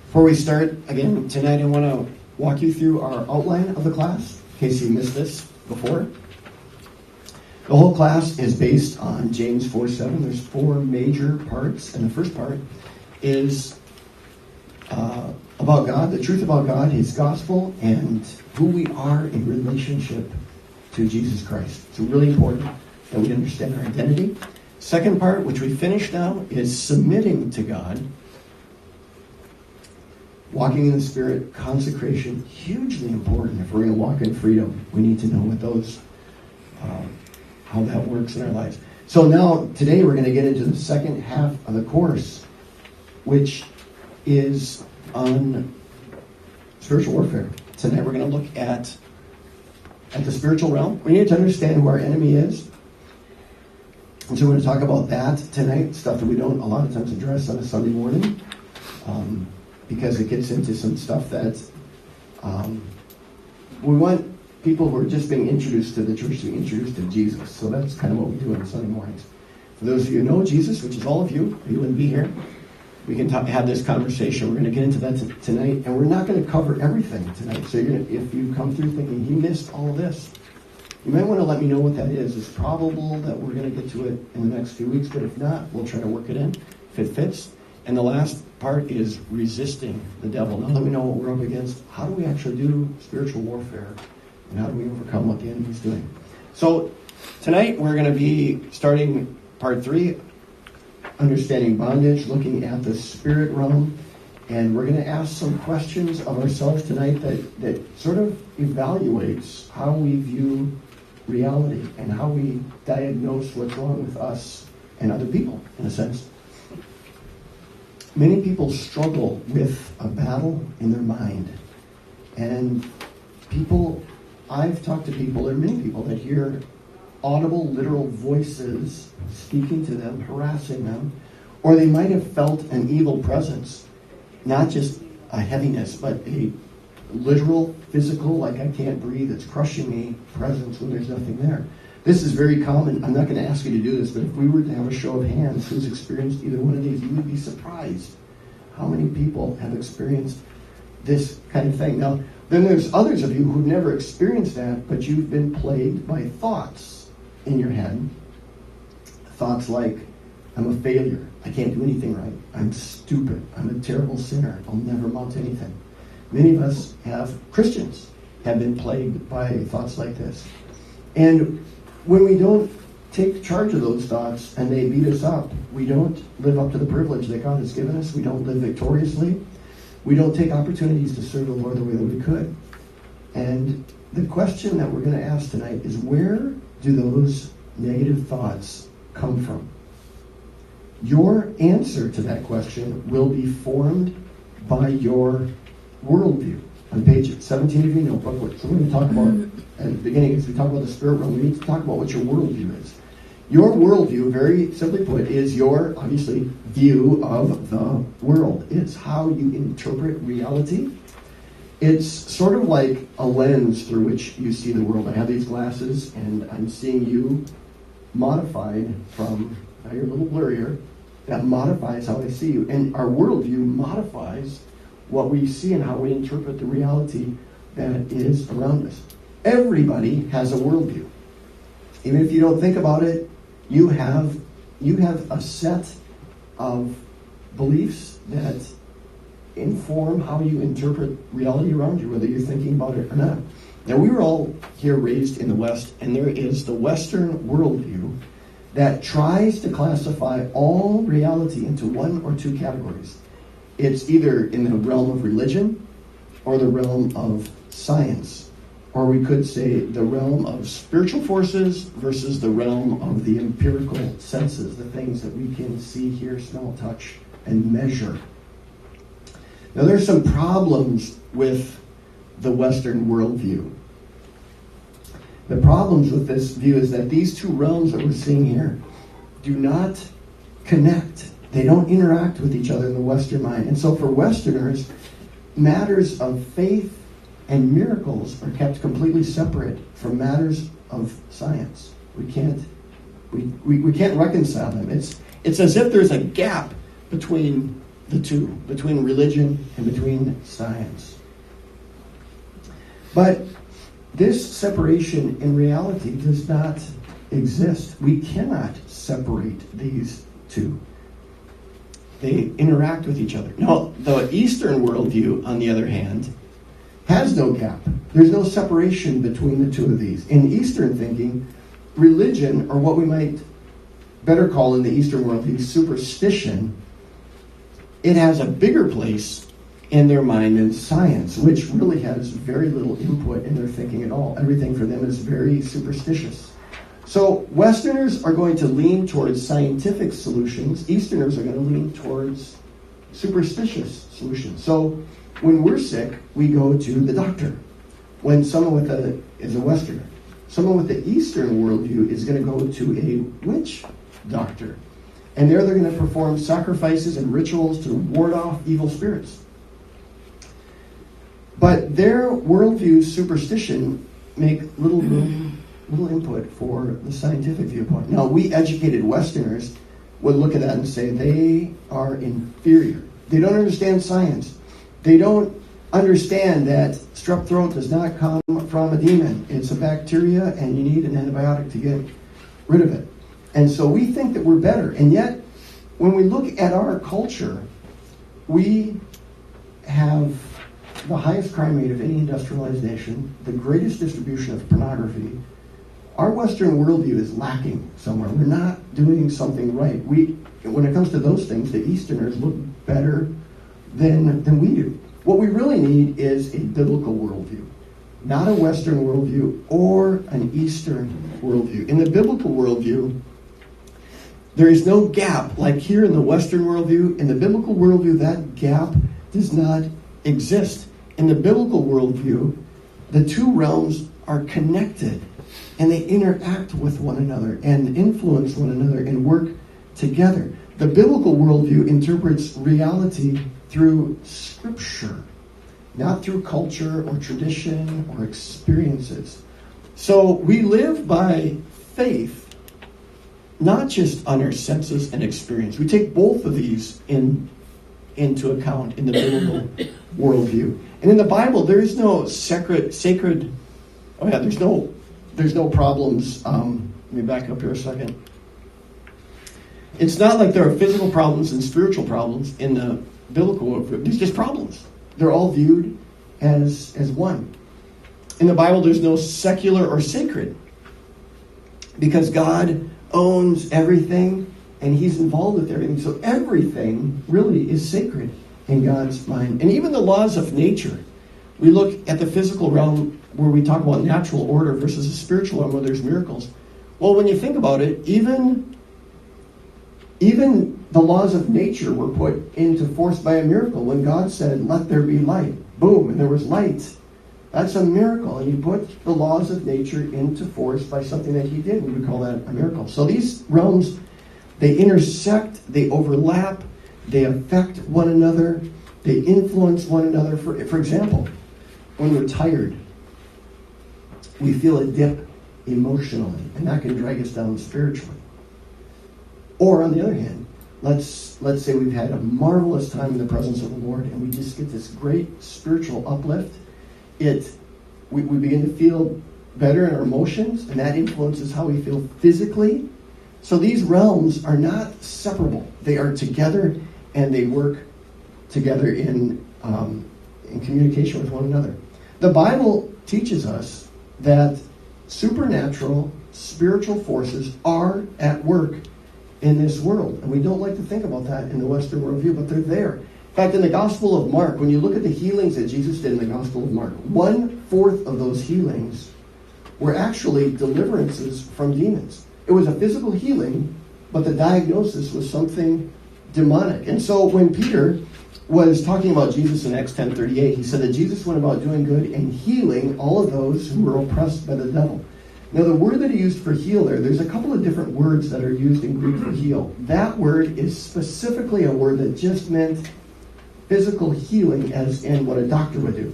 Before we start, again, tonight I want to walk you through our outline of the class, in case you missed this before. The whole class is based on James 4:7. There's four major parts, and the first part is about God, the truth about God, His gospel, and who we are in relationship to Jesus Christ. It's really important that we understand our identity. Second part, which we finished now, is submitting to God. Walking in the Spirit, consecration, hugely important. If we're going to walk in freedom, we need to know what those, how that works in our lives. So now, today we're going to get into the second half of the course, which is on spiritual warfare. Tonight we're going to look at the spiritual realm. We need to understand who our enemy is. And so we're going to talk about that tonight, stuff that we don't a lot of times address on a Sunday morning. Because it gets into some stuff that we want people who are just being introduced to the church to be introduced to Jesus. So that's kind of what we do on Sunday mornings. For those of you who know Jesus, which is all of you, you wouldn't be here, we can have this conversation. We're going to get into that tonight, and we're not going to cover everything tonight. So if you come through thinking, he missed all of this, you might want to let me know what that is. It's probable that we're going to get to it in the next few weeks, but if not, we'll try to work it in if it fits. And the last part is resisting the devil. Now let me know what we're up against. How do we actually do spiritual warfare? And how do we overcome what the enemy's doing? So tonight we're going to be starting part 3, understanding bondage, looking at the spirit realm. And we're going to ask some questions of ourselves tonight that sort of evaluates how we view reality and how we diagnose what's wrong with us and other people, in a sense. Many people struggle with a battle in their mind. And I've talked to people, there are many people that hear audible, literal voices speaking to them, harassing them, or they might have felt an evil presence, not just a heaviness, but a literal, physical, like I can't breathe, it's crushing me, presence when there's nothing there. This is very common. I'm not going to ask you to do this, but if we were to have a show of hands who's experienced either one of these, you would be surprised how many people have experienced this kind of thing. Now, then there's others of you who've never experienced that, but you've been plagued by thoughts in your head. Thoughts like, I'm a failure. I can't do anything right. I'm stupid. I'm a terrible sinner. I'll never amount to anything. Many of us Christians have been plagued by thoughts like this. And when we don't take charge of those thoughts and they beat us up, we don't live up to the privilege that God has given us. We don't live victoriously. We don't take opportunities to serve the Lord the way that we could. And the question that we're going to ask tonight is, where do those negative thoughts come from? Your answer to that question will be formed by your worldview. On page 17 of your notebook, what we're going to talk about at the beginning, as we talk about the spirit realm, we need to talk about what your worldview is. Your worldview, very simply put, is your, obviously, view of the world. It's how you interpret reality. It's sort of like a lens through which you see the world. I have these glasses, and I'm seeing you modified from, now you're a little blurrier, that modifies how I see you. And our worldview modifies what we see and how we interpret the reality that is around us. Everybody has a worldview. Even if you don't think about it, you have a set of beliefs that inform how you interpret reality around you, whether you're thinking about it or not. Now, we were all here raised in the West, and there is the Western worldview that tries to classify all reality into one or two categories. It's either in the realm of religion or the realm of science. Or we could say the realm of spiritual forces versus the realm of the empirical senses, the things that we can see, hear, smell, touch, and measure. Now, there's some problems with the Western worldview. The problems with this view is that these two realms that we're seeing here do not connect. They don't interact with each other in the Western mind. And so for Westerners, matters of faith and miracles are kept completely separate from matters of science. We can't reconcile them. It's as if there's a gap between the two, between religion and between science. But this separation in reality does not exist. We cannot separate these two. They interact with each other. Now, the Eastern worldview, on the other hand, has no gap. There's no separation between the two of these. In Eastern thinking, religion, or what we might better call in the Eastern worldview superstition, it has a bigger place in their mind than science, which really has very little input in their thinking at all. Everything for them is very superstitious. So Westerners are going to lean towards scientific solutions. Easterners are going to lean towards superstitious solutions. So when we're sick, we go to the doctor. When someone is a Westerner, someone with the Eastern worldview is going to go to a witch doctor. And there they're going to perform sacrifices and rituals to ward off evil spirits. But their worldview superstition make little input for the scientific viewpoint. Now, we educated Westerners would look at that and say they are inferior. They don't understand science. They don't understand that strep throat does not come from a demon. It's a bacteria, and you need an antibiotic to get rid of it. And so we think that we're better. And yet, when we look at our culture, we have the highest crime rate of any industrialized nation, the greatest distribution of pornography. Our Western worldview is lacking somewhere. We're not doing something right. When it comes to those things, the Easterners look better than we do. What we really need is a biblical worldview, not a Western worldview or an Eastern worldview. In the biblical worldview, there is no gap. Like here in the Western worldview, in the biblical worldview, that gap does not exist. In the biblical worldview, the two realms are connected, and they interact with one another and influence one another and work together. The biblical worldview interprets reality through Scripture, not through culture or tradition or experiences. So we live by faith, not just on our senses and experience. We take both of these into account in the biblical worldview. And in the Bible, there is no sacred. Oh yeah, there's no problems. Let me back up here a second. It's not like there are physical problems and spiritual problems in the biblical worldview. There's just problems. They're all viewed as one. In the Bible, there's no secular or sacred, because God owns everything and He's involved with everything. So everything really is sacred in God's mind. And even the laws of nature. We look at the physical realm where we talk about natural order versus the spiritual realm where there's miracles. Well, when you think about it, even the laws of nature were put into force by a miracle. When God said, "Let there be light," boom, and there was light. That's a miracle. And He put the laws of nature into force by something that He did. We would call that a miracle. So these realms, they intersect, they overlap, they affect one another, they influence one another. For example, when we're tired, we feel a dip emotionally, and that can drag us down spiritually. Or on the other hand, let's say we've had a marvelous time in the presence of the Lord, and we just get this great spiritual uplift. We begin to feel better in our emotions, and that influences how we feel physically. So these realms are not separable. They are together, and they work together in communication with one another. The Bible teaches us that supernatural, spiritual forces are at work in this world. And we don't like to think about that in the Western worldview, but they're there. In fact, in the Gospel of Mark, when you look at the healings that Jesus did in the Gospel of Mark, 1/4 of those healings were actually deliverances from demons. It was a physical healing, but the diagnosis was something demonic. And so when Peter was talking about Jesus in Acts 10:38, he said that Jesus went about doing good and healing all of those who were oppressed by the devil. Now, the word that he used for healer, there's a couple of different words that are used in Greek for heal. That word is specifically a word that just meant physical healing, as in what a doctor would do.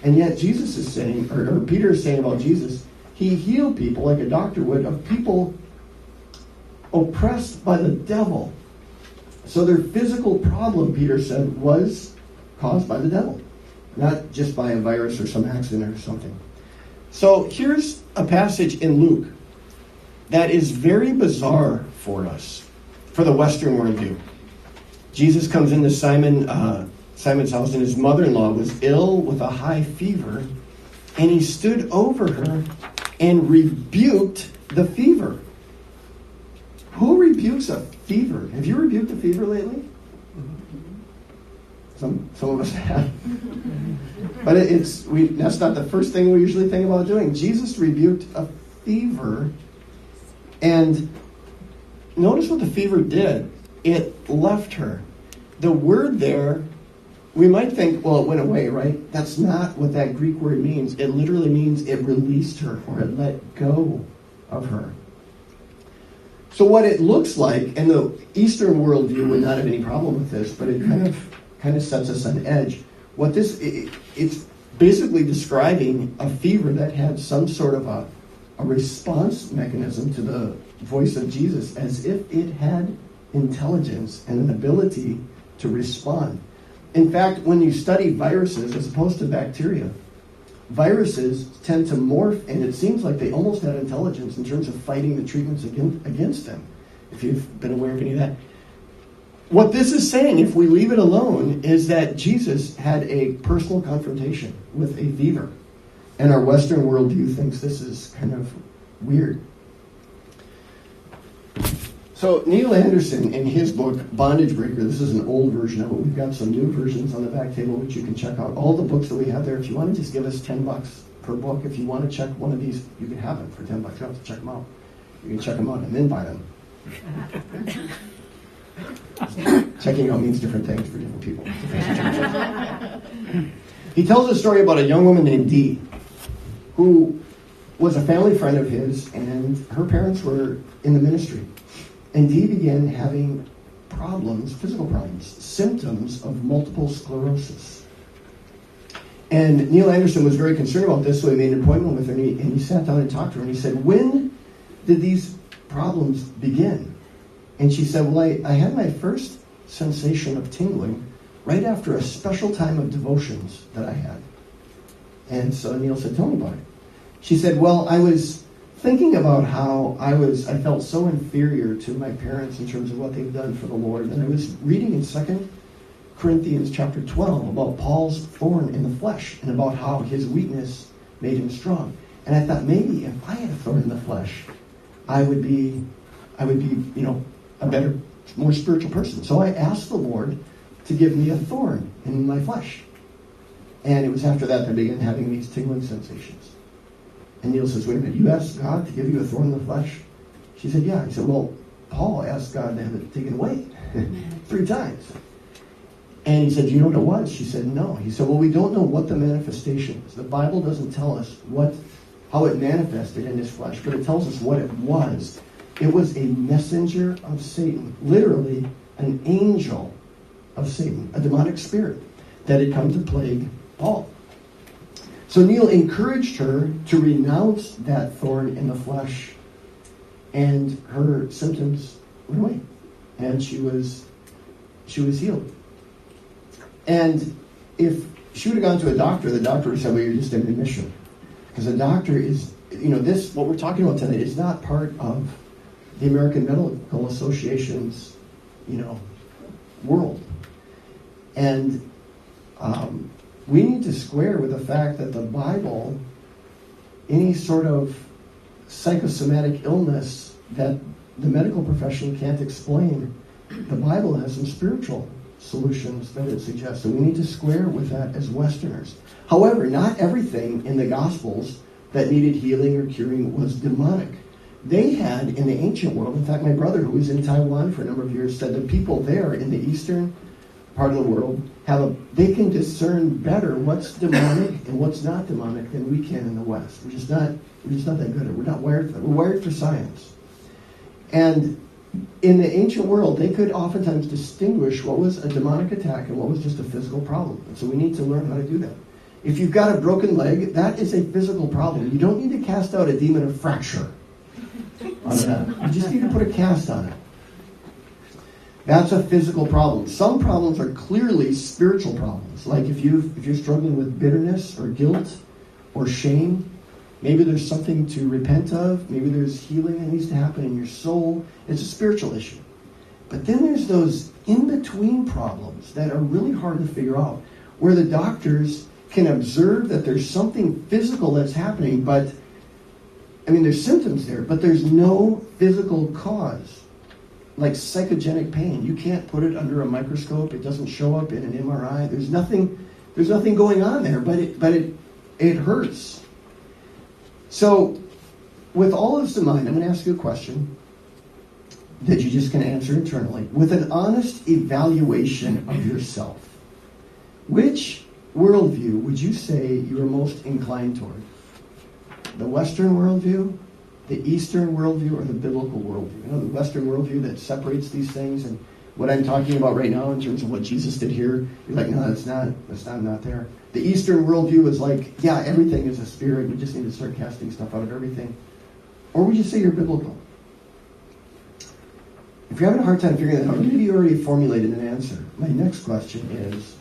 And yet Jesus is saying, or Peter is saying about Jesus, He healed people like a doctor would, of people oppressed by the devil. So their physical problem, Peter said, was caused by the devil, not just by a virus or some accident or something. So here's a passage in Luke that is very bizarre for us, for the Western worldview. Jesus comes into Simon's house, and his mother-in-law was ill with a high fever, and he stood over her and rebuked the fever. Who rebukes a fever? Have you rebuked a fever lately? Some of us have. But that's not the first thing we usually think about doing. Jesus rebuked a fever, and notice what the fever did. It left her. The word there, we might think, well, it went away, right? That's not what that Greek word means. It literally means it released her, or it let go of her. So what it looks like, and the Eastern worldview would not have any problem with this, but it kind of sets us on edge. It's basically describing a fever that had some sort of a response mechanism to the voice of Jesus, as if it had intelligence and an ability to respond. In fact, when you study viruses as opposed to bacteria, viruses tend to morph, and it seems like they almost have intelligence in terms of fighting the treatments against them, if you've been aware of any of that. What this is saying, if we leave it alone, is that Jesus had a personal confrontation with a fever. And our Western worldview thinks this is kind of weird. So Neil Anderson, in his book, Bondage Breaker, this is an old version of it. We've got some new versions on the back table, which you can check out. All the books that we have there, if you want to just give us $10 per book, if you want to check one of these, you can have them for $10. You don't have to check them out. You can check them out and then buy them. Checking out means different things for different people. He tells a story about a young woman named Dee, who was a family friend of his, and her parents were in the ministry. And Dee began having problems, physical problems, symptoms of multiple sclerosis. And Neil Anderson was very concerned about this, so he made an appointment with her, and he sat down and talked to her, and he said, "When did these problems begin?" And she said, "Well, I had my first sensation of tingling right after a special time of devotions that I had." And so Neil said, "Tell me about it." She said, "Well, I was thinking about how I felt so inferior to my parents in terms of what they've done for the Lord. And I was reading in 2 Corinthians chapter 12 about Paul's thorn in the flesh and about how his weakness made him strong. And I thought, maybe if I had a thorn in the flesh, I would be, a better, more spiritual person. So I asked the Lord to give me a thorn in my flesh. And it was after that I began having these tingling sensations." And Neil says, "Wait a minute, you asked God to give you a thorn in the flesh?" She said, "Yeah." He said, "Well, Paul asked God to have it taken away 3 times. And he said, "Do you know what it was?" She said, "No." He said, "Well, we don't know what the manifestation is. The Bible doesn't tell us how it manifested in his flesh, but it tells us what it was. It was a messenger of Satan, literally an angel of Satan, a demonic spirit that had come to plague Paul." So Neil encouraged her to renounce that thorn in the flesh, and her symptoms went away, and she was healed. And if she would have gone to a doctor, the doctor would have said, "Well, you're just in remission," because a doctor is, this what we're talking about tonight is not part of the American Medical Association's, world, and we need to square with the fact that the Bible, any sort of psychosomatic illness that the medical profession can't explain, the Bible has some spiritual solutions that it suggests. So we need to square with that as Westerners. However, not everything in the Gospels that needed healing or curing was demonic. They had, in the ancient world, in fact, my brother, who was in Taiwan for a number of years, said the people there in the eastern part of the world they can discern better what's demonic and what's not demonic than we can in the West. We're just not that good at it. We're not wired for that. We're wired for science. And in the ancient world, they could oftentimes distinguish what was a demonic attack and what was just a physical problem. And so we need to learn how to do that. If you've got a broken leg, that is a physical problem. You don't need to cast out a demon of fracture on that. You just need to put a cast on it. That's a physical problem. Some problems are clearly spiritual problems. Like if you're struggling with bitterness or guilt or shame, maybe there's something to repent of. Maybe there's healing that needs to happen in your soul. It's a spiritual issue. But then there's those in-between problems that are really hard to figure out, where the doctors can observe that there's something physical that's happening, but, there's symptoms there, but there's no physical cause. Like psychogenic pain. You can't put it under a microscope. It doesn't show up in an MRI. There's nothing going on there, but it hurts. So, with all of this in mind, I'm going to ask you a question that you just can answer internally. With an honest evaluation of yourself, which worldview would you say you are most inclined toward? The Western worldview, the Eastern worldview, or the biblical worldview? The Western worldview that separates these things, and what I'm talking about right now in terms of what Jesus did here, you're like, no, that's not there. The Eastern worldview is like, yeah, everything is a spirit. We just need to start casting stuff out of everything. Or would you say you're biblical? If you're having a hard time figuring that out, maybe you already formulated an answer. My next question is,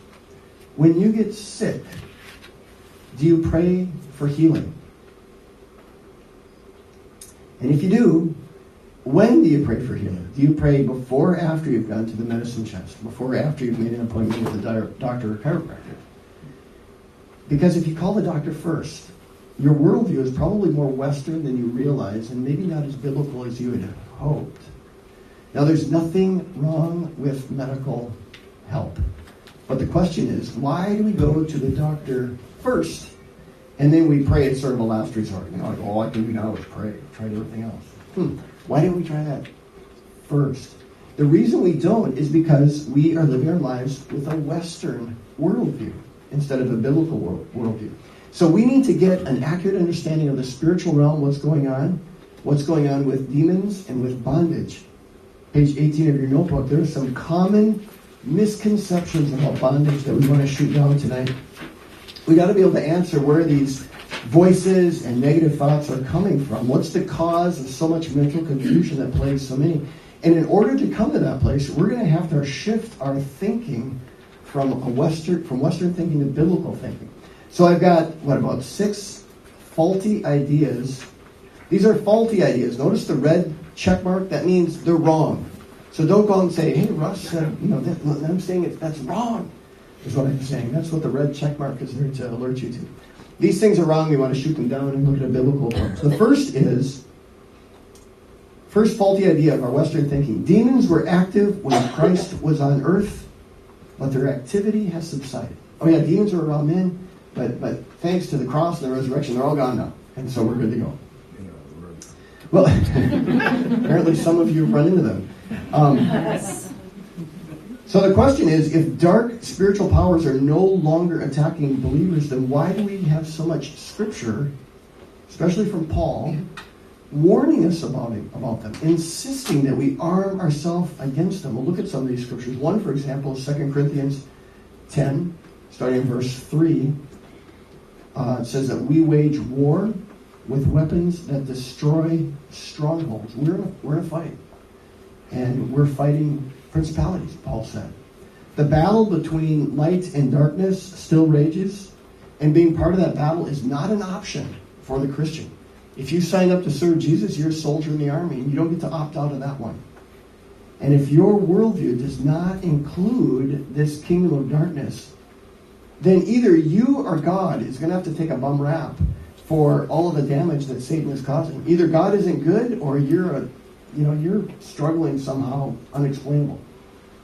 when you get sick, do you pray for healing? And if you do, when do you pray for healing? Do you pray before or after you've gone to the medicine chest? Before or after you've made an appointment with a doctor or chiropractor? Because if you call the doctor first, your worldview is probably more Western than you realize, and maybe not as biblical as you had hoped. Now, there's nothing wrong with medical help. But the question is, why do we go to the doctor first? And then we pray it's sort of a last resort. Like, all I can do now is pray. Try everything else. Why didn't we try that first? The reason we don't is because we are living our lives with a Western worldview instead of a biblical worldview. So we need to get an accurate understanding of the spiritual realm, what's going on with demons and with bondage. Page 18 of your notebook, there are some common misconceptions about bondage that we want to shoot down tonight. We got to be able to answer where these voices and negative thoughts are coming from. What's the cause of so much mental confusion that plagues so many? And in order to come to that place, we're going to have to shift our thinking from Western thinking to biblical thinking. So I've got, about 6 faulty ideas. These are faulty ideas. Notice the red check mark. That means they're wrong. So don't go and say, hey, Russ said, I'm saying that's wrong, is what I'm saying. That's what the red check mark is there to alert you to. These things are wrong. We want to shoot them down and look at a biblical approach. The first faulty idea of our Western thinking. Demons were active when Christ was on earth, but their activity has subsided. Oh yeah, demons were around men, but thanks to the cross and the resurrection, they're all gone now. And so we're good to go. Well, apparently some of you have run into them. So the question is, if dark spiritual powers are no longer attacking believers, then why do we have so much scripture, especially from Paul, warning us about them, insisting that we arm ourselves against them? We'll look at some of these scriptures. One, for example, is 2 Corinthians 10, starting in verse 3. It says that we wage war with weapons that destroy strongholds. We're in a fight. And we're fighting principalities, Paul said. The battle between light and darkness still rages, and being part of that battle is not an option for the Christian. If you sign up to serve Jesus, you're a soldier in the army, and you don't get to opt out of that one. And if your worldview does not include this kingdom of darkness, then either you or God is going to have to take a bum rap for all of the damage that Satan is causing. Either God isn't good, or you're struggling somehow unexplainable.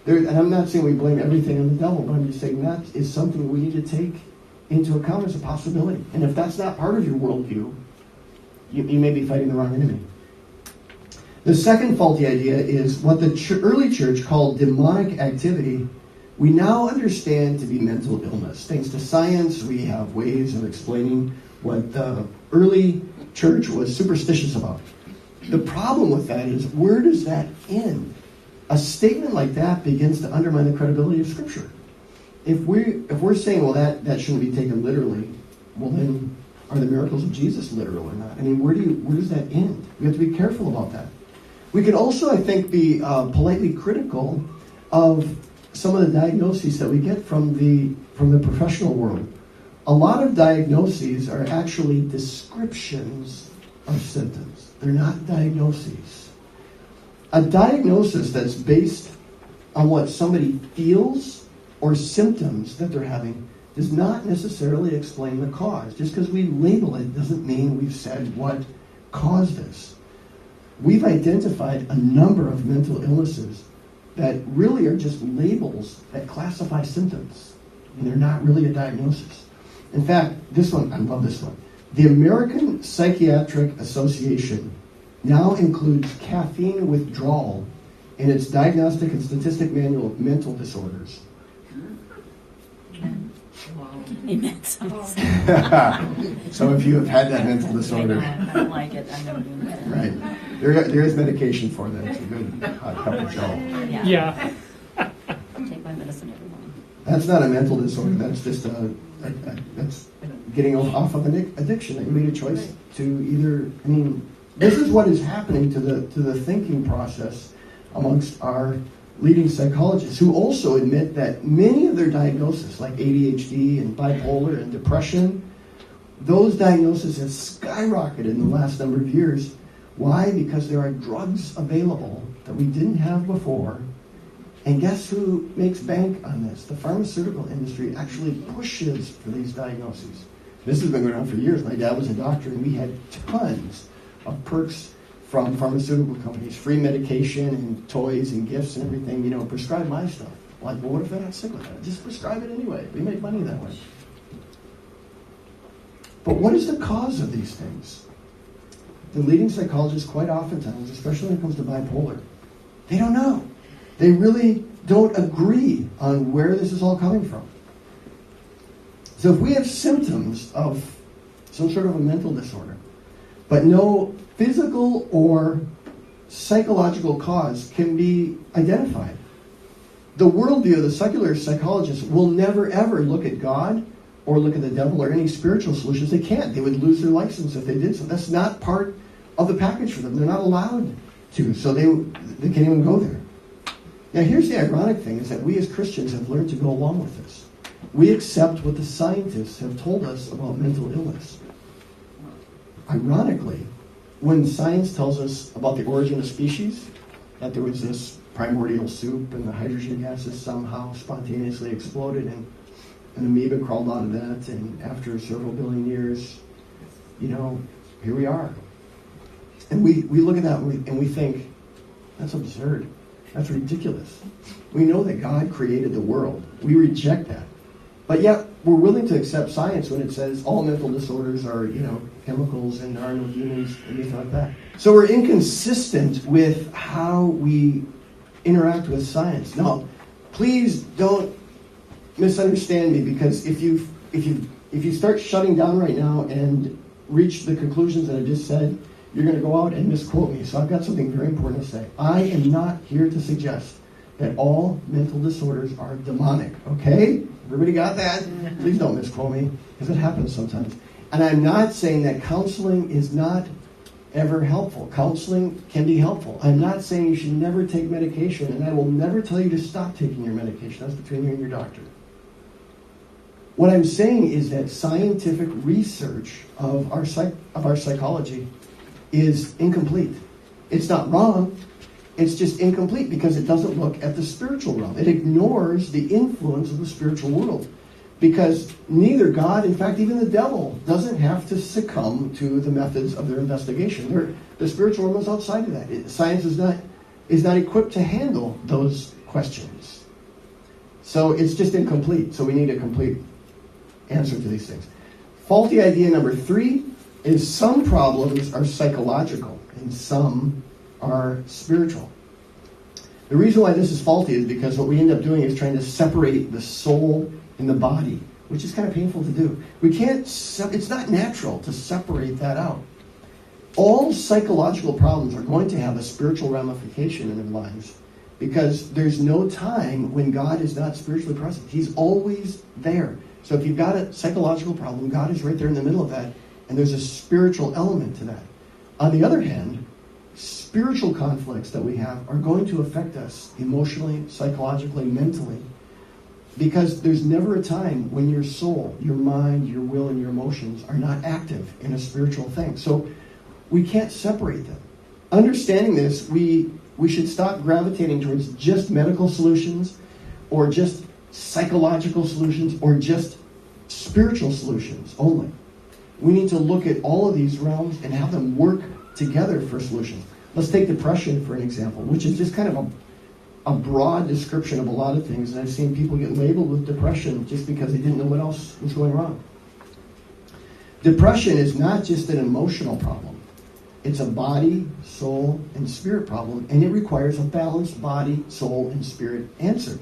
And I'm not saying we blame everything on the devil, but I'm just saying that is something we need to take into account as a possibility. And if that's not part of your worldview, you may be fighting the wrong enemy. The second faulty idea is what the early church called demonic activity. We now understand to be mental illness. Thanks to science, we have ways of explaining what the early church was superstitious about. The problem with that is, where does that end? A statement like that begins to undermine the credibility of Scripture. If we're saying, well, that shouldn't be taken literally, well then, are the miracles of Jesus literal or not? I mean, where does that end? We have to be careful about that. We can also, I think, be politely critical of some of the diagnoses that we get from the professional world. A lot of diagnoses are actually descriptions of symptoms. They're not diagnoses. A diagnosis that's based on what somebody feels or symptoms that they're having does not necessarily explain the cause. Just because we label it doesn't mean we've said what caused this. We've identified a number of mental illnesses that really are just labels that classify symptoms, and they're not really a diagnosis. In fact, this one, I love this one. The American Psychiatric Association now includes caffeine withdrawal in its Diagnostic and Statistic Manual of Mental Disorders. Amen. Some of you have had that mental disorder. I don't like it. I'm going to do that. Right. There is medication for that. It's a good hot cup of joe. Yeah. Take my medicine every morning. That's not a mental disorder. That's just that's getting off of an addiction. You made a choice to either, this is what is happening to the thinking process amongst our leading psychologists, who also admit that many of their diagnoses, like ADHD and bipolar and depression, those diagnoses have skyrocketed in the last number of years. Why? Because there are drugs available that we didn't have before. And guess who makes bank on this? The pharmaceutical industry actually pushes for these diagnoses. This has been going on for years. My dad was a doctor, and we had tons of perks from pharmaceutical companies, free medication and toys and gifts and everything, prescribe my stuff. Like, well, what if they're not sick with it? Just prescribe it anyway. We make money that way. But what is the cause of these things? The leading psychologists quite oftentimes, especially when it comes to bipolar, they don't know. They really don't agree on where this is all coming from. So if we have symptoms of some sort of a mental disorder, but no physical or psychological cause can be identified, the worldview of the secular psychologists will never ever look at God or look at the devil or any spiritual solutions. They can't. They would lose their license if they did so. That's not part of the package for them. They're not allowed to. So they can't even go there. Now here's the ironic thing, is that we as Christians have learned to go along with this. We accept what the scientists have told us about mental illness. Ironically, when science tells us about the origin of species, that there was this primordial soup and the hydrogen gases somehow spontaneously exploded and an amoeba crawled out of that, and after several billion years, here we are. And we look at that and we think, that's absurd. That's ridiculous. We know that God created the world. We reject that. But yet, we're willing to accept science when it says all mental disorders are, chemicals and there are no humans and anything like that. So we're inconsistent with how we interact with science. Now, please don't misunderstand me, because if you start shutting down right now and reach the conclusions that I just said, you're going to go out and misquote me. So I've got something very important to say. I am not here to suggest that all mental disorders are demonic, okay? Everybody got that? Please don't misquote me, because it happens sometimes. And I'm not saying that counseling is not ever helpful. Counseling can be helpful. I'm not saying you should never take medication, and I will never tell you to stop taking your medication. That's between you and your doctor. What I'm saying is that scientific research of our psychology is incomplete. It's not wrong. It's just incomplete because it doesn't look at the spiritual realm. It ignores the influence of the spiritual world. Because neither God, in fact, even the devil, doesn't have to succumb to the methods of their investigation. The spiritual realm is outside of that. Science is not equipped to handle those questions. So it's just incomplete. So we need a complete answer to these things. Faulty idea number 3 is some problems are psychological and some are spiritual. The reason why this is faulty is because what we end up doing is trying to separate the soul and the body, which is kind of painful to do. It's not natural to separate that out. All psychological problems are going to have a spiritual ramification in their lives, because there's no time when God is not spiritually present. He's always there. So if you've got a psychological problem, God is right there in the middle of that, and there's a spiritual element to that. On the other hand, spiritual conflicts that we have are going to affect us emotionally, psychologically, mentally, because there's never a time when your soul, your mind, your will, and your emotions are not active in a spiritual thing. So we can't separate them. Understanding this, we should stop gravitating towards just medical solutions or just psychological solutions or just spiritual solutions only. We need to look at all of these realms and have them work together for solutions. Let's take depression for an example, which is just kind of a broad description of a lot of things. And I've seen people get labeled with depression just because they didn't know what else was going wrong. Depression is not just an emotional problem. It's a body, soul, and spirit problem, and it requires a balanced body, soul, and spirit answer.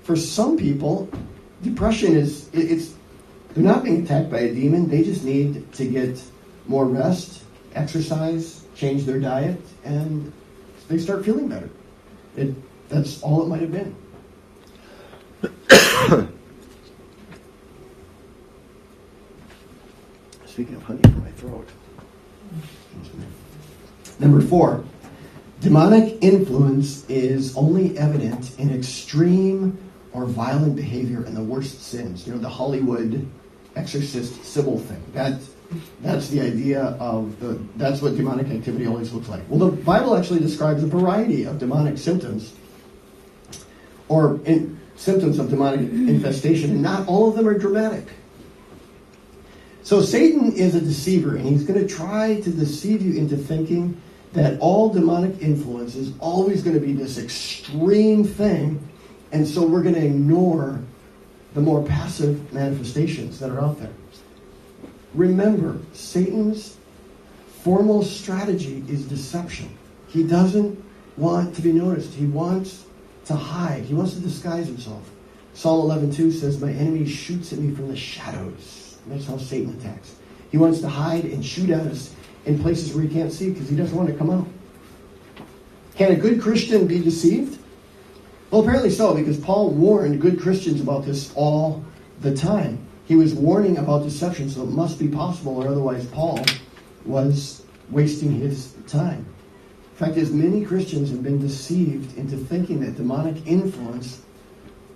For some people, depression they're not being attacked by a demon. They just need to get more rest, exercise, change their diet, and they start feeling better. That's all it might have been. Speaking of honey for my throat. Number 4, demonic influence is only evident in extreme or violent behavior and the worst sins. You know, the Hollywood exorcist Sybil thing. That's the idea that's what demonic activity always looks like. Well, the Bible actually describes a variety of demonic symptoms or symptoms of demonic infestation, and not all of them are dramatic. So Satan is a deceiver, and he's going to try to deceive you into thinking that all demonic influence is always going to be this extreme thing, and so we're going to ignore the more passive manifestations that are out there. Remember, Satan's foremost strategy is deception. He doesn't want to be noticed. He wants to hide. He wants to disguise himself. Psalm 11:2 says, "My enemy shoots at me from the shadows." And that's how Satan attacks. He wants to hide and shoot at us in places where he can't see because he doesn't want to come out. Can a good Christian be deceived? Well, apparently so, because Paul warned good Christians about this all the time. He was warning about deception, so it must be possible, or otherwise Paul was wasting his time. In fact, as many Christians have been deceived into thinking that demonic influence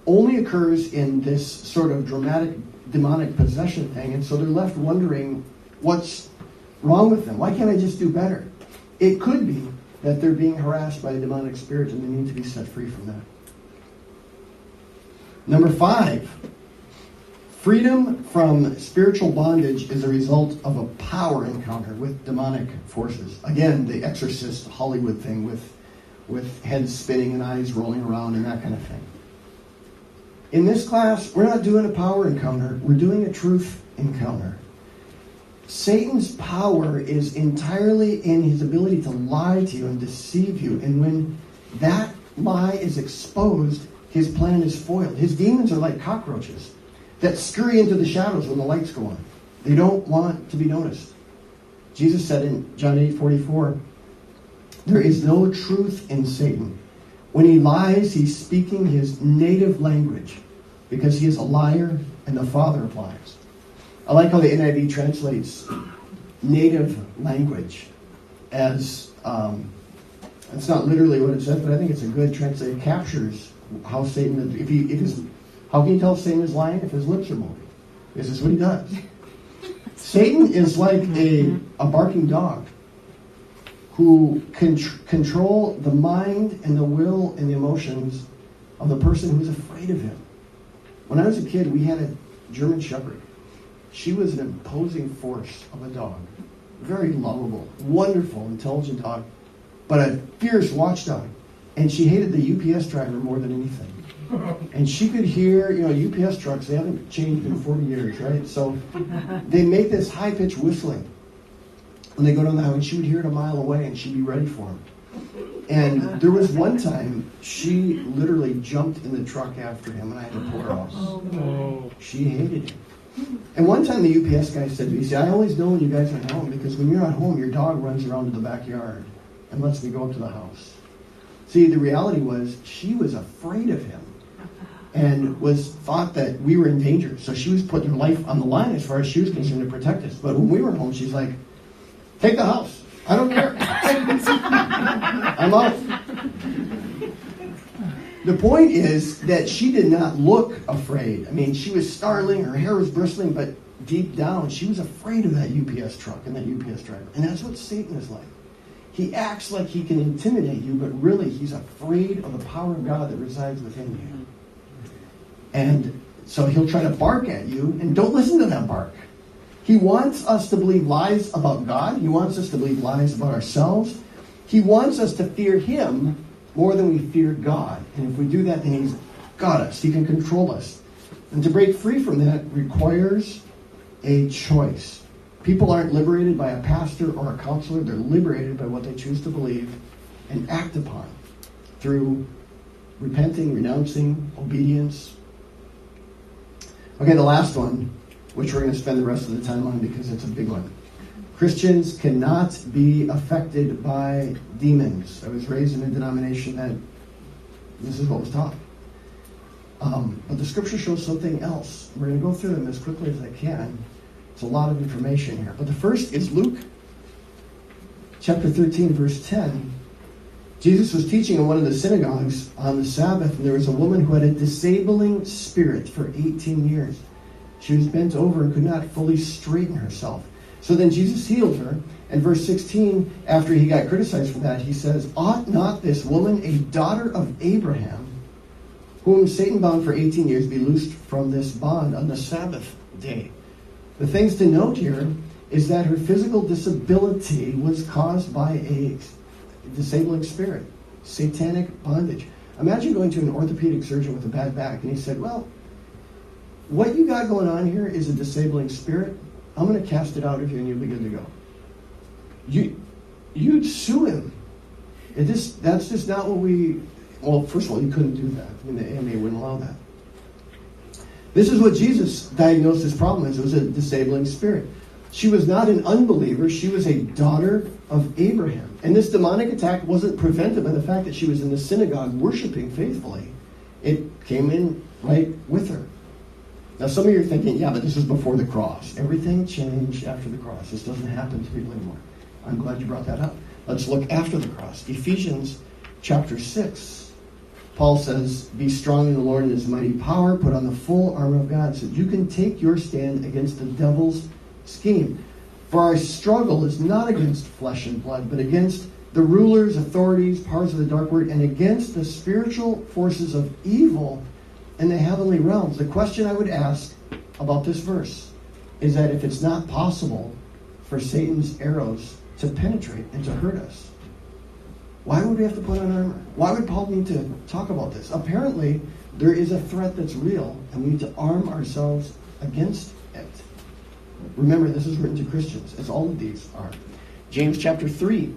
only occurs in this sort of dramatic demonic possession thing, and so they're left wondering what's wrong with them. Why can't I just do better? It could be that they're being harassed by a demonic spirit and they need to be set free from that. Number 5, freedom from spiritual bondage is a result of a power encounter with demonic forces. Again, the exorcist Hollywood thing with heads spinning and eyes rolling around and that kind of thing. In this class, we're not doing a power encounter. We're doing a truth encounter. Satan's power is entirely in his ability to lie to you and deceive you. And when that lie is exposed, his plan is foiled. His demons are like cockroaches that scurry into the shadows when the lights go on. They don't want to be noticed. Jesus said in John 8:44, "There is no truth in Satan. When he lies, he's speaking his native language because he is a liar and the father of lies." I like how the NIV translates native language as, it's not literally what it says, but I think it's a good translation. It captures how Satan, how can you tell if Satan is lying if his lips are moving? This is what he does. Satan is like a barking dog who can control the mind and the will and the emotions of the person who's afraid of him. When I was a kid, we had a German Shepherd. She was an imposing force of a dog. Very lovable, wonderful, intelligent dog, but a fierce watchdog. And she hated the UPS driver more than anything. And she could hear, UPS trucks, they haven't changed in 40 years, right? So they make this high-pitched whistling when they go down the highway. She would hear it a mile away, and she'd be ready for him. And there was one time, she literally jumped in the truck after him, and I had to pull her off. She hated him. And one time the UPS guy said to me, "See, I always know when you guys are home, because when you're not home, your dog runs around to the backyard and lets me go up to the house." See, the reality was she was afraid of him and thought that we were in danger. So she was putting her life on the line as far as she was concerned to protect us. But when we were home, she's like, "Take the house. I don't care." I'm out. The point is that she did not look afraid. I mean, she was startling, her hair was bristling, but deep down, she was afraid of that UPS truck and that UPS driver. And that's what Satan is like. He acts like he can intimidate you, but really he's afraid of the power of God that resides within you. And so he'll try to bark at you, and don't listen to that bark. He wants us to believe lies about God. He wants us to believe lies about ourselves. He wants us to fear him more than we fear God. And if we do that, then he's got us. He can control us. And to break free from that requires a choice. People aren't liberated by a pastor or a counselor. They're liberated by what they choose to believe and act upon through repenting, renouncing, obedience. Okay, the last one, which we're going to spend the rest of the time on because it's a big one. Christians cannot be affected by demons. I was raised in a denomination that this is what was taught. But the scripture shows something else. We're going to go through them as quickly as I can. It's a lot of information here. But the first is Luke chapter 13, verse 10. Jesus was teaching in one of the synagogues on the Sabbath, and there was a woman who had a disabling spirit for 18 years. She was bent over and could not fully straighten herself. So then Jesus healed her. And verse 16, after he got criticized for that, he says, ought not this woman, a daughter of Abraham, whom Satan bound for 18 years, be loosed from this bond on the Sabbath day? The things to note here is that her physical disability was caused by a disabling spirit, satanic bondage. Imagine going to an orthopedic surgeon with a bad back, and he said, well, what you got going on here is a disabling spirit. I'm going to cast it out of you and you'll be good to go. You'd sue him. That's just not what we... Well, first of all, you couldn't do that. I mean, the AMA wouldn't allow that. This is what Jesus diagnosed his problem as. It was a disabling spirit. She was not an unbeliever. She was a daughter of Abraham. And this demonic attack wasn't prevented by the fact that she was in the synagogue worshiping faithfully. It came in right with her. Now, some of you are thinking, yeah, but this was before the cross. Everything changed after the cross. This doesn't happen to people anymore. I'm glad you brought that up. Let's look after the cross. Ephesians chapter 6. Paul says, be strong in the Lord and his mighty power. Put on the full armor of God so that you can take your stand against the devil's scheme. For our struggle is not against flesh and blood, but against the rulers, authorities, powers of the dark world, and against the spiritual forces of evil in the heavenly realms. The question I would ask about this verse is that if it's not possible for Satan's arrows to penetrate and to hurt us, why would we have to put on armor? Why would Paul need to talk about this? Apparently, there is a threat that's real, and we need to arm ourselves against it. Remember, this is written to Christians, as all of these are. James chapter 3.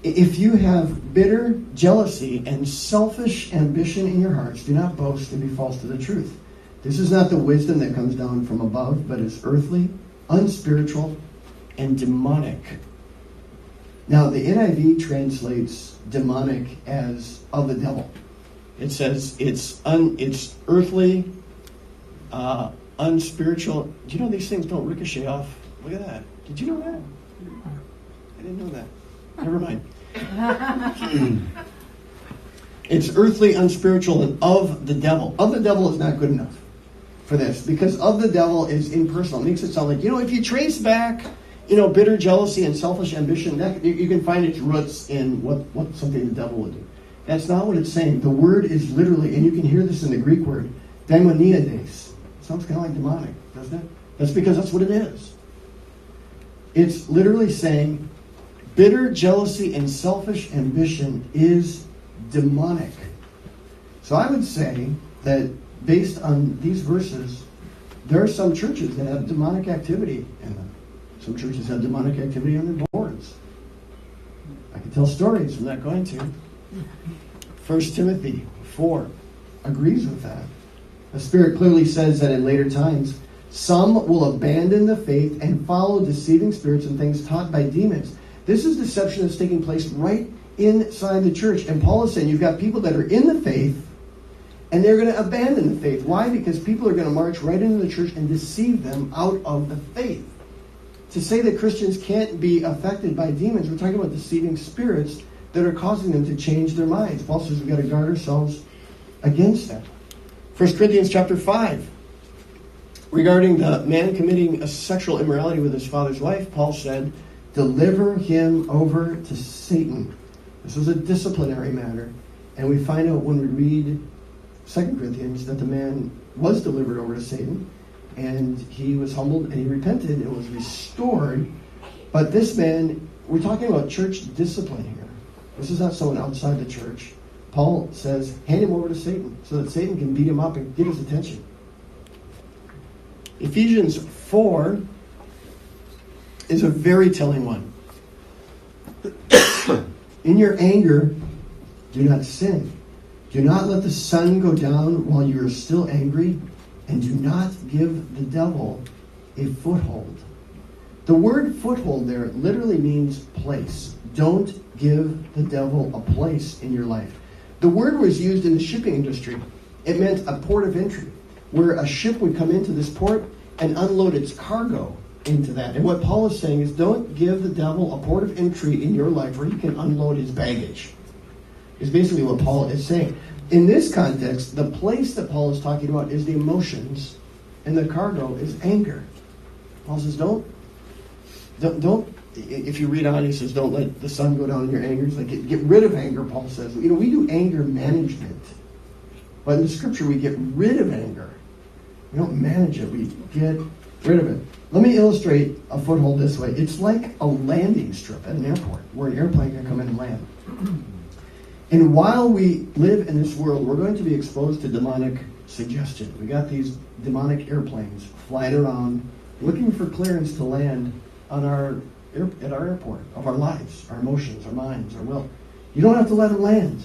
If you have bitter jealousy and selfish ambition in your hearts, do not boast and be false to the truth. This is not the wisdom that comes down from above, but is earthly, unspiritual, and demonic. Now, the NIV translates demonic as of the devil. It says it's earthly, unspiritual. Do you know these things don't ricochet off? Look at that. Did you know that? I didn't know that. Never mind. It's earthly, unspiritual, and of the devil. Of the devil is not good enough for this, because of the devil is impersonal. It makes it sound like, if you trace back, bitter jealousy and selfish ambition, that you can find its roots in what something the devil would do. That's not what it's saying. The word is literally, and you can hear this in the Greek word, daimoniades. Sounds kind of like demonic, doesn't it? That's because that's what it is. It's literally saying bitter jealousy and selfish ambition is demonic. So I would say that based on these verses, there are some churches that have demonic activity in them. Some churches have demonic activity on their boards. I can tell stories. I'm not going to. 1 Timothy 4 agrees with that. The Spirit clearly says that in later times, some will abandon the faith and follow deceiving spirits and things taught by demons. This is deception that's taking place right inside the church. And Paul is saying you've got people that are in the faith and they're going to abandon the faith. Why? Because people are going to march right into the church and deceive them out of the faith. to say that Christians can't be affected by demons, we're talking about deceiving spirits that are causing them to change their minds. Paul says we've got to guard ourselves against that. 1 Corinthians chapter 5. Regarding the man committing a sexual immorality with his father's wife, Paul said, deliver him over to Satan. This was a disciplinary matter. And we find out when we read 2 Corinthians that the man was delivered over to Satan, and he was humbled and he repented and was restored. But this man, we're talking about church discipline here. This is not someone outside the church. Paul says, hand him over to Satan so that Satan can beat him up and get his attention. Ephesians 4 is a very telling one. In your anger, do not sin. Do not let the sun go down while you are still angry, and do not give the devil a foothold. The word foothold there literally means place. Don't give the devil a place in your life. The word was used in the shipping industry. It meant a port of entry, where a ship would come into this port and unload its cargo into that. And what Paul is saying is don't give the devil a port of entry in your life where he can unload his baggage, is basically what Paul is saying. In this context, the place that Paul is talking about is the emotions, and the cargo is anger. Paul says don't, if you read on, he says, don't let the sun go down in your anger. He's like, get rid of anger, Paul says. We do anger management. But in the scripture, we get rid of anger. We don't manage it. We get rid of it. Let me illustrate a foothold this way. It's like a landing strip at an airport where an airplane can come in and land. And while we live in this world, we're going to be exposed to demonic suggestion. We got these demonic airplanes flying around looking for clearance to land on at our airport of our lives, our emotions, our minds, our will. You don't have to let them land.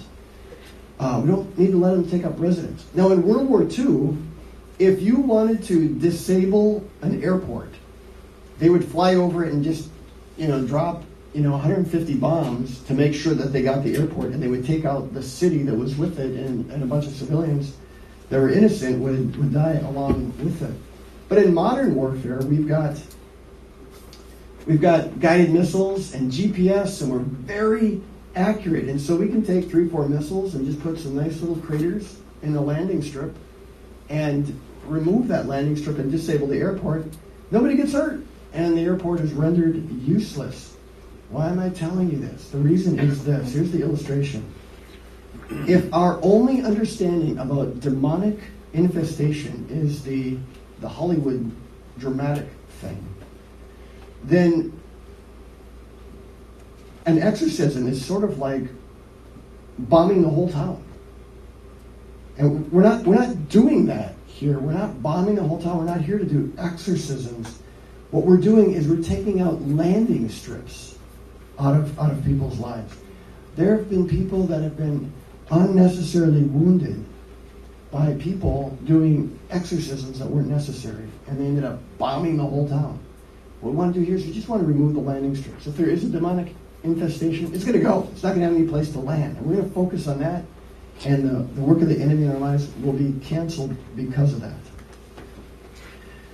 We don't need to let them take up residence. Now, in World War II, if you wanted to disable an airport, they would fly over it and just, drop, 150 bombs to make sure that they got the airport, and they would take out the city that was with it, and a bunch of civilians that were innocent would die along with it. But in modern warfare, we've got guided missiles and GPS, and we're very accurate. And so we can take 3-4 missiles and just put some nice little craters in the landing strip and remove that landing strip and disable the airport. Nobody gets hurt, and the airport is rendered useless. Why am I telling you this? The reason is this. Here's the illustration. If our only understanding about demonic infestation is the Hollywood dramatic thing, then an exorcism is sort of like bombing the whole town. And we're not doing that here. We're not bombing the whole town. We're not here to do exorcisms. What we're doing is we're taking out landing strips out of people's lives. There have been people that have been unnecessarily wounded by people doing exorcisms that weren't necessary, and they ended up bombing the whole town. What we want to do here is we just want to remove the landing strips. If there is a demonic infestation, it's going to go. It's not going to have any place to land. And we're going to focus on that, and the work of the enemy in our lives will be canceled because of that.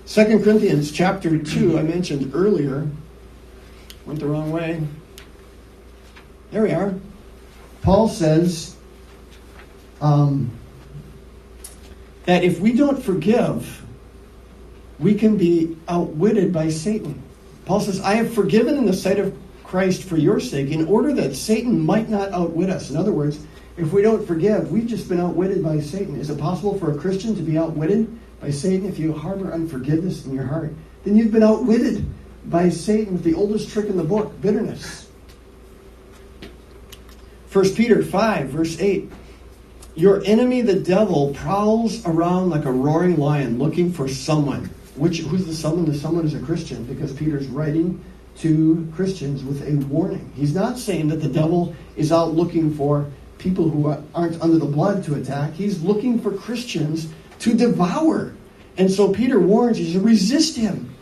2 Corinthians chapter 2, I mentioned earlier. Went the wrong way. There we are. Paul says that if we don't forgive, we can be outwitted by Satan. Paul says, I have forgiven in the sight of Christ for your sake, in order that Satan might not outwit us. In other words, if we don't forgive, we've just been outwitted by Satan. Is it possible for a Christian to be outwitted by Satan? If you harbor unforgiveness in your heart, then you've been outwitted by Satan with the oldest trick in the book, bitterness. 1 Peter 5, verse 8. Your enemy, the devil, prowls around like a roaring lion looking for someone. Who's the someone? The someone is a Christian, because Peter's writing to Christians with a warning. He's not saying that the devil is out looking for people who aren't under the blood to attack. He's looking for Christians to devour. And so Peter warns you to resist him,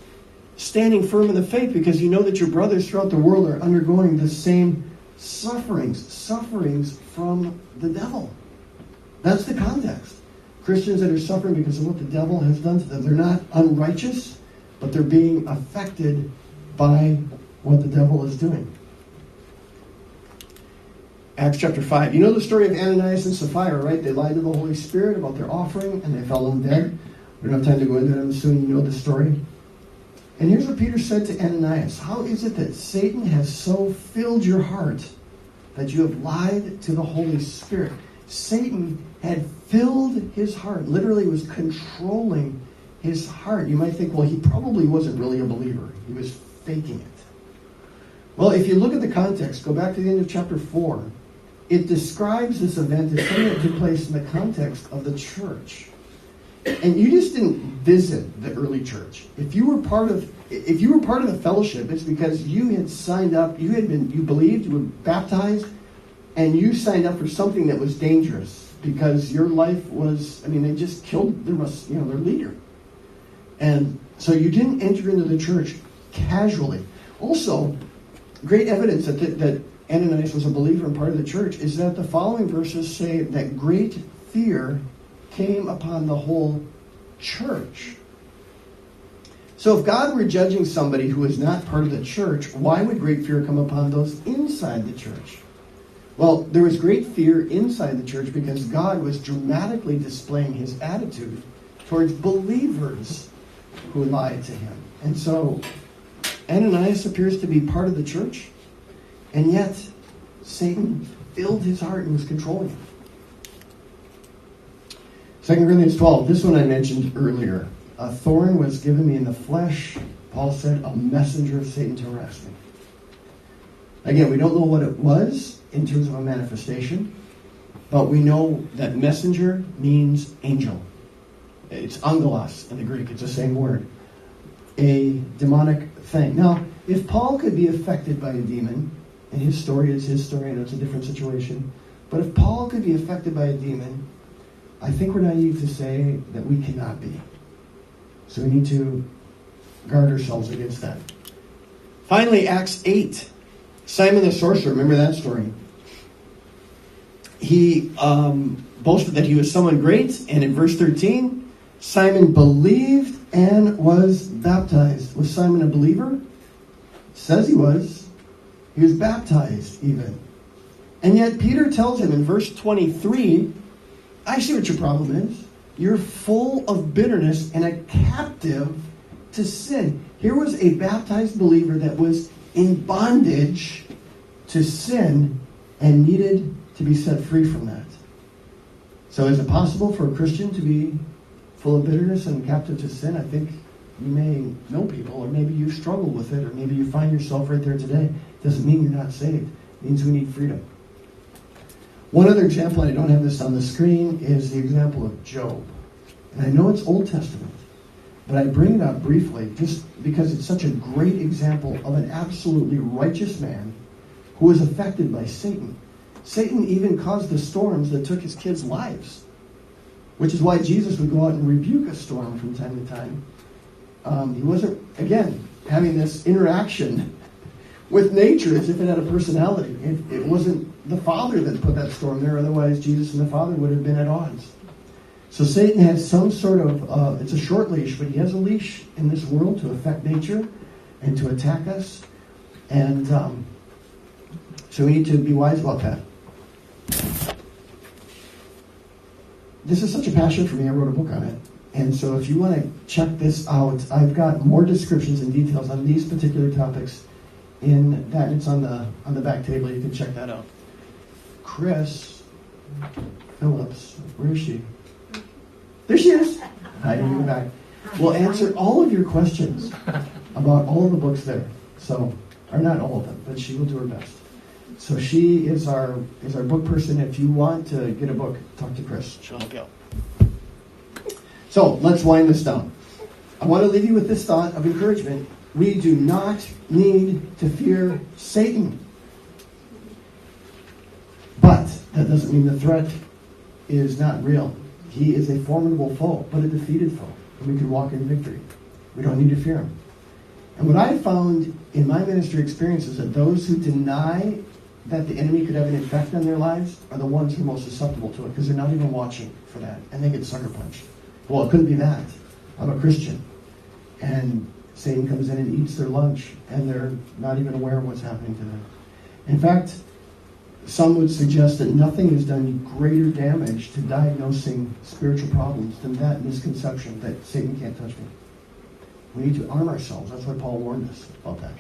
standing firm in the faith, because you know that your brothers throughout the world are undergoing the same sufferings from the devil. That's the context. Christians that are suffering because of what the devil has done to them. They're not unrighteous, but they're being affected by what the devil is doing. Acts chapter 5. You know the story of Ananias and Sapphira, right? They lied to the Holy Spirit about their offering, and they fell in dead. We don't have time to go into it. I'm assuming you know the story. And here's what Peter said to Ananias. How is it that Satan has so filled your heart that you have lied to the Holy Spirit? Satan had filled his heart, literally was controlling his heart. You might think, well, he probably wasn't really a believer. He was faking it. Well, if you look at the context, go back to the end of chapter 4, it describes this event as something that took place in the context of the church. And you just didn't visit the early church. If you were part of the fellowship, it's because you had signed up, you believed, you were baptized, and you signed up for something that was dangerous because your life was, they just killed their leader. And so you didn't enter into the church casually. Also, great evidence that Ananias was a believer and part of the church is that the following verses say that great fear came upon the whole church. So if God were judging somebody who is not part of the church, why would great fear come upon those inside the church? Well, there was great fear inside the church because God was dramatically displaying his attitude towards believers who lied to him. And so Ananias appears to be part of the church, and yet Satan filled his heart and was controlling him. 2 Corinthians 12, this one I mentioned earlier. A thorn was given me in the flesh, Paul said, a messenger of Satan to arrest me. Again, we don't know what it was in terms of a manifestation, but we know that messenger means angel. It's angelos in the Greek, it's the same word. A demonic thing. Now, if Paul could be affected by a demon, and his story is his story, I know it's a different situation, but if Paul could be affected by a demon, I think we're naive to say that we cannot be. So we need to guard ourselves against that. Finally, Acts 8. Simon the sorcerer, remember that story? He boasted that he was someone great, and in verse 13, Simon believed and was baptized. Was Simon a believer? It says he was. He was baptized even. And yet Peter tells him in verse 23, I see what your problem is. You're full of bitterness and a captive to sin. Here was a baptized believer that was in bondage to sin and needed to be set free from that. So is it possible for a Christian to be full of bitterness and captive to sin? I think you may know people, or maybe you struggle with it, or maybe you find yourself right there today. It doesn't mean you're not saved. It means we need freedom. One other example, I don't have this on the screen, is the example of Job. And I know it's Old Testament, but I bring it up briefly just because it's such a great example of an absolutely righteous man who was affected by Satan. Satan even caused the storms that took his kids' lives, which is why Jesus would go out and rebuke a storm from time to time. He wasn't, again, having this interaction with nature as if it had a personality. It wasn't the Father that put that storm there, otherwise Jesus and the Father would have been at odds. So Satan has some sort of, it's a short leash, but he has a leash in this world to affect nature and to attack us. And so we need to be wise about that. This is such a passion for me, I wrote a book on it. And so if you want to check this out, I've got more descriptions and details on these particular topics in that. It's on the back table. You can check that out. Chris Phillips, where is she? There she is. Hiding in the back. We'll answer all of your questions about all of the books there. So, or not all of them, but she will do her best. So she is our book person. If you want to get a book, talk to Chris. She'll help you out. So let's wind this down. I want to leave you with this thought of encouragement. We do not need to fear Satan. But that doesn't mean the threat is not real. He is a formidable foe, but a defeated foe. And we can walk in victory. We don't need to fear him. And what I found in my ministry experience is that those who deny that the enemy could have an effect on their lives are the ones who are most susceptible to it, because they're not even watching for that, and they get sucker punched. Well, it couldn't be that. I'm a Christian. And Satan comes in and eats their lunch, and they're not even aware of what's happening to them. In fact, some would suggest that nothing has done greater damage to diagnosing spiritual problems than that misconception that Satan can't touch me. We need to arm ourselves. That's why Paul warned us about that.